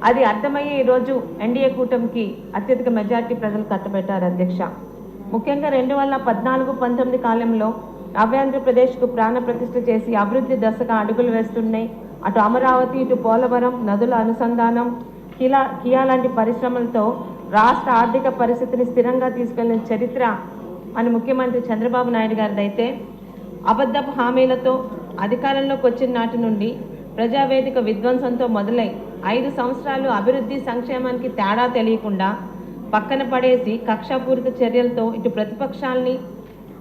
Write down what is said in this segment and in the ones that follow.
అది అర్థమయ్యే ఈరోజు ఎన్డీఏ కూటమికి అత్యధిక మెజార్టీ ప్రజలు కట్టబెట్టారు అధ్యక్ష. ముఖ్యంగా 2014-19 కాలంలో నవ్యాంధ్రప్రదేశ్కు ప్రాణ ప్రతిష్ఠ చేసి అభివృద్ధి దశగా అడుగులు వేస్తున్నాయి. అటు అమరావతి, ఇటు పోలవరం, నదుల అనుసంధానం, కియా లాంటి పరిశ్రమలతో రాష్ట్ర ఆర్థిక పరిస్థితిని స్థిరంగా తీసుకెళ్లిన చరిత్ర మన ముఖ్యమంత్రి చంద్రబాబు నాయుడు గారిదైతే, అబద్ధపు హామీలతో అధికారంలోకి వచ్చిన నాటి నుండి ప్రజావేదిక విధ్వంసంతో మొదలై 5 సంవత్సరాలు అభివృద్ధి సంక్షేమానికి తేడా తెలియకుండా పక్కన పడేసి కక్షాపూరిత చర్యలతో ఇటు ప్రతిపక్షాలని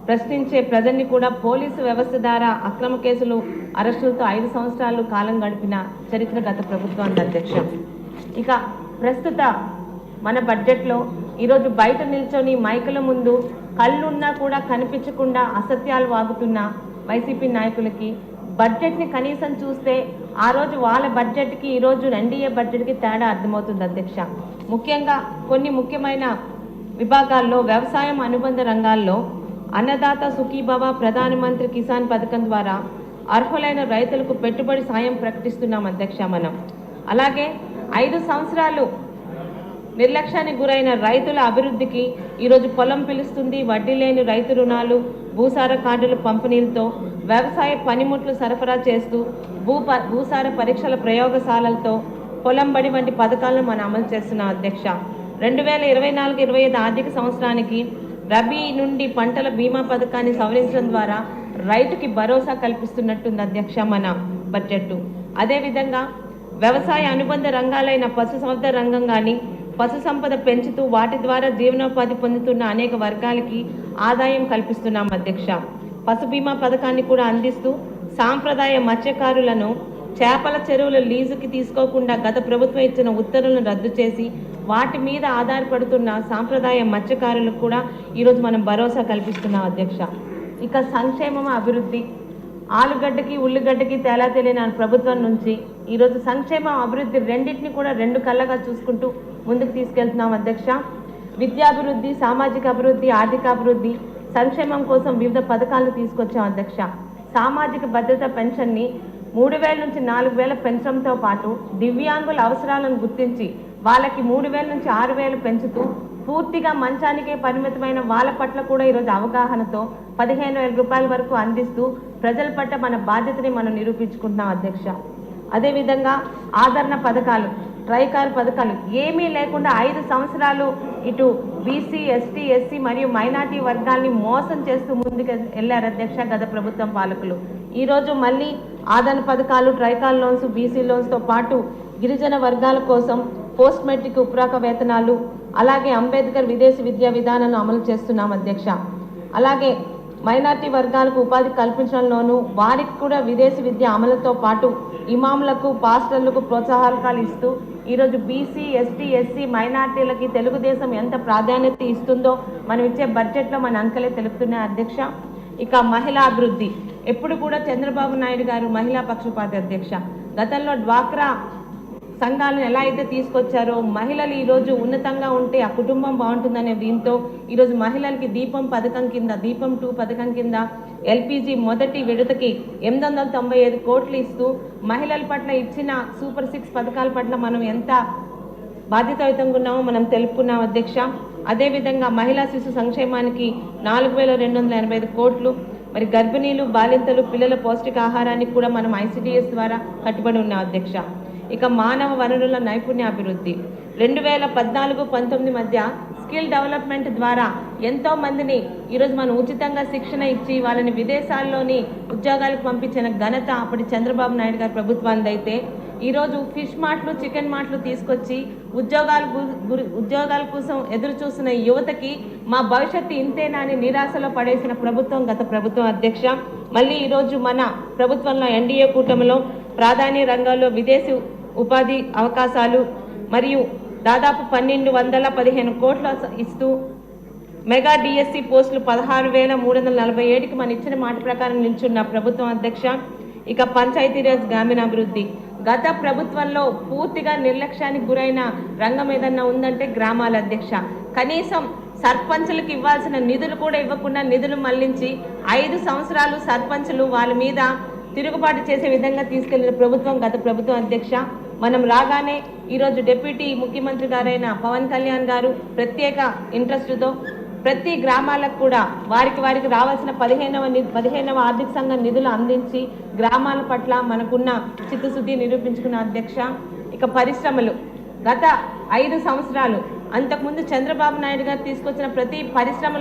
ప్రశ్నించే ప్రజల్ని కూడా పోలీసు వ్యవస్థ ద్వారా అక్రమ కేసులు, అరెస్టులతో 5 సంవత్సరాలు కాలం గడిపిన చరిత్ర గత ప్రభుత్వానికి అధ్యక్ష. ఇక ప్రస్తుత మన బడ్జెట్లో ఈరోజు బయట నిల్చొని మైకుల ముందు కళ్ళున్నా కూడా కనిపించకుండా అసత్యాలు వాగుతున్న వైసీపీ నాయకులకి బడ్జెట్ని కనీసం చూస్తే ఆ రోజు వాళ్ళ బడ్జెట్కి ఈరోజు ఎన్డీఏ బడ్జెట్కి తేడా అర్థమవుతుంది అధ్యక్ష. ముఖ్యంగా కొన్ని ముఖ్యమైన విభాగాల్లో వ్యవసాయం అనుబంధ రంగాల్లో అన్నదాత సుఖీభవ ప్రధానమంత్రి కిసాన్ పథకం ద్వారా అర్హులైన రైతులకు పెట్టుబడి సాయం ప్రకటిస్తున్నాం అధ్యక్ష మనం. అలాగే 5 సంవత్సరాలు నిర్లక్ష్యానికి గురైన రైతుల అభివృద్ధికి ఈరోజు పొలం పిలుస్తుంది, వడ్డీ లేని రైతు రుణాలు, భూసార కార్డుల పంపిణీలతో వ్యవసాయ పనిముట్లు సరఫరా చేస్తూ భూసార పరీక్షల ప్రయోగశాలలతో పొలం బడి వంటి పథకాలను మనం అమలు చేస్తున్నాం అధ్యక్ష. 2024-25 ఆర్థిక సంవత్సరానికి రబీ నుండి పంటల బీమా పథకాన్ని సవరించడం ద్వారా రైతుకి భరోసా కల్పిస్తున్నట్టుంది అధ్యక్ష మన బడ్జెట్. అదేవిధంగా వ్యవసాయ అనుబంధ రంగాలైన పశుసంవర్ధ రంగం కానీ, పశు సంపద పెంచుతూ వాటి ద్వారా జీవనోపాధి పొందుతున్న అనేక వర్గాలకి ఆదాయం కల్పిస్తున్నాం అధ్యక్ష. పశు బీమా పథకాన్ని కూడా అందిస్తూ సాంప్రదాయ మత్స్యకారులను చేపల చెరువుల లీజుకి తీసుకోకుండా గత ప్రభుత్వం ఇచ్చిన ఉత్తర్వులను రద్దు చేసి వాటి మీద ఆధారపడుతున్న సాంప్రదాయ మత్స్యకారులకు కూడా ఈరోజు మనం భరోసా కల్పిస్తున్నాం అధ్యక్ష. ఇక సంక్షేమం, అభివృద్ధి, ఆలుగడ్డకి ఉల్లిగడ్డకి తేలా తెలియని ప్రభుత్వం నుంచి ఈరోజు సంక్షేమం, అభివృద్ధి రెండింటిని కూడా 2 కళ్ళగా చూసుకుంటూ ముందుకు తీసుకెళ్తున్నాం అధ్యక్ష. విద్యాభివృద్ధి, సామాజిక అభివృద్ధి, ఆర్థిక అభివృద్ధి, సంక్షేమం కోసం వివిధ పథకాలను తీసుకొచ్చాం అధ్యక్ష. సామాజిక భద్రత పెన్షన్ని 3,000 నుంచి 4,000 పెంచడంతో పాటు దివ్యాంగుల అవసరాలను గుర్తించి వాళ్ళకి 3,000 నుంచి 6,000 పెంచుతూ పూర్తిగా మంచానికే పరిమితమైన వాళ్ళ పట్ల కూడా ఈరోజు అవగాహనతో 15,000 రూపాయల వరకు అందిస్తూ ప్రజల పట్ల మన బాధ్యతని మనం నిరూపించుకుంటున్నాం అధ్యక్ష. అదేవిధంగా ఆదరణ పథకాలు, ట్రైకార్ పథకాలు ఏమీ లేకుండా 5 సంవత్సరాలు ఇటు బీసీ, ఎస్టీ, ఎస్సీ మరియు మైనార్టీ వర్గాల్ని మోసం చేస్తూ ముందుకు వెళ్ళారు అధ్యక్ష గత ప్రభుత్వం పాలకులు. ఈరోజు మళ్ళీ ఆదరణ పథకాలు, ట్రైకార్ లోన్స్, బీసీ లోన్స్తో పాటు గిరిజన వర్గాల కోసం పోస్ట్ మెట్రిక్ ఉపరాక వేతనాలు, అలాగే అంబేద్కర్ విదేశీ విద్యా విధానాన్ని అమలు చేస్తున్నాం అధ్యక్ష. అలాగే మైనార్టీ వర్గాలకు ఉపాధి కల్పించడంలోనూ వారికి కూడా విదేశీ విద్య అమలుతో పాటు ఇమాములకు, పాస్టర్లకు ప్రోత్సాహకాలు ఇస్తూ ఈరోజు బీసీ, ఎస్టీ, ఎస్సీ మైనార్టీలకి తెలుగుదేశం ఎంత ప్రాధాన్యత ఇస్తుందో మనం ఇచ్చే బడ్జెట్లో మన అంకెలే తెలుపుతున్నాయి అధ్యక్ష. ఇక మహిళా అభివృద్ధి, ఎప్పుడు కూడా చంద్రబాబు నాయుడు గారు మహిళా పక్షపాతి అధ్యక్ష. గతంలో డ్వాక్రా సంఘాలను ఎలా అయితే తీసుకొచ్చారో మహిళలు ఈరోజు ఉన్నతంగా ఉంటే ఆ కుటుంబం బాగుంటుందనే దీంతో ఈరోజు మహిళలకి దీపం పథకం కింద, దీపం 2 పథకం కింద ఎల్పిజి మొదటి విడతకి 895 కోట్లు ఇస్తూ మహిళల పట్ల ఇచ్చిన సూపర్ 6 పథకాల పట్ల మనం ఎంత బాధ్యతాయుతంగా ఉన్నామో మనం తెలుపుకున్నాం అధ్యక్ష. అదేవిధంగా మహిళా శిశు సంక్షేమానికి 4,285 కోట్లు, మరి గర్భిణీలు, బాలింతలు, పిల్లల పౌష్టికాహారానికి కూడా మనం ఐసిడిఎస్ ద్వారా కట్టుబడి ఉన్నాం అధ్యక్ష. ఇక మానవ వనరుల నైపుణ్యాభివృద్ధి 2014-19 మధ్య స్కిల్ డెవలప్మెంట్ ద్వారా ఎంతో మందిని ఈరోజు మనం ఉచితంగా శిక్షణ ఇచ్చి వాళ్ళని విదేశాల్లోని ఉద్యోగాలకు పంపించిన ఘనత అప్పటి చంద్రబాబు నాయుడు గారి ప్రభుత్వానిదైతే, ఈరోజు ఫిష్ మార్ట్లు, చికెన్ మార్ట్లు తీసుకొచ్చి ఉద్యోగాల కోసం ఎదురు చూస్తున్న యువతకి మా భవిష్యత్తు ఇంతేనా అని నిరాశలో పడేసిన ప్రభుత్వం గత ప్రభుత్వం అధ్యక్ష. మళ్ళీ ఈరోజు మన ప్రభుత్వంలో ఎన్డీఏ కూటమిలో ప్రాధాన్య రంగాల్లో విదేశీ ఉపాధి అవకాశాలు మరియు దాదాపు 1,215 కోట్ల ఇస్తూ మెగా డిఎస్సి పోస్టులు 16,347కి మన ఇచ్చిన మాట ప్రకారం నిల్చున్న ప్రభుత్వం అధ్యక్ష. ఇక పంచాయతీరాజ్ గ్రామీణాభివృద్ధి, గత ప్రభుత్వంలో పూర్తిగా నిర్లక్ష్యానికి గురైన రంగం ఏదన్నా ఉందంటే గ్రామాల అధ్యక్ష. కనీసం సర్పంచులకు ఇవ్వాల్సిన నిధులు కూడా ఇవ్వకుండా నిధులు మళ్లించి 5 సంవత్సరాలు సర్పంచులు వాళ్ళ మీద తిరుగుబాటు చేసే విధంగా తీసుకెళ్లిన ప్రభుత్వం గత ప్రభుత్వం అధ్యక్ష. మనం రాగానే ఈరోజు డిప్యూటీ ముఖ్యమంత్రి గారైన పవన్ కళ్యాణ్ గారు ప్రత్యేక ఇంట్రెస్ట్తో ప్రతి గ్రామాలకు కూడా వారికి రావాల్సిన 15వ ఆర్థిక సంఘం నిధులు అందించి గ్రామాల పట్ల మనకున్న చిత్తశుద్ధి నిరూపించుకున్న అధ్యక్ష. ఇక పరిశ్రమలు గత 5 సంవత్సరాలు అంతకుముందు చంద్రబాబు నాయుడు గారు తీసుకొచ్చిన ప్రతి పరిశ్రమలు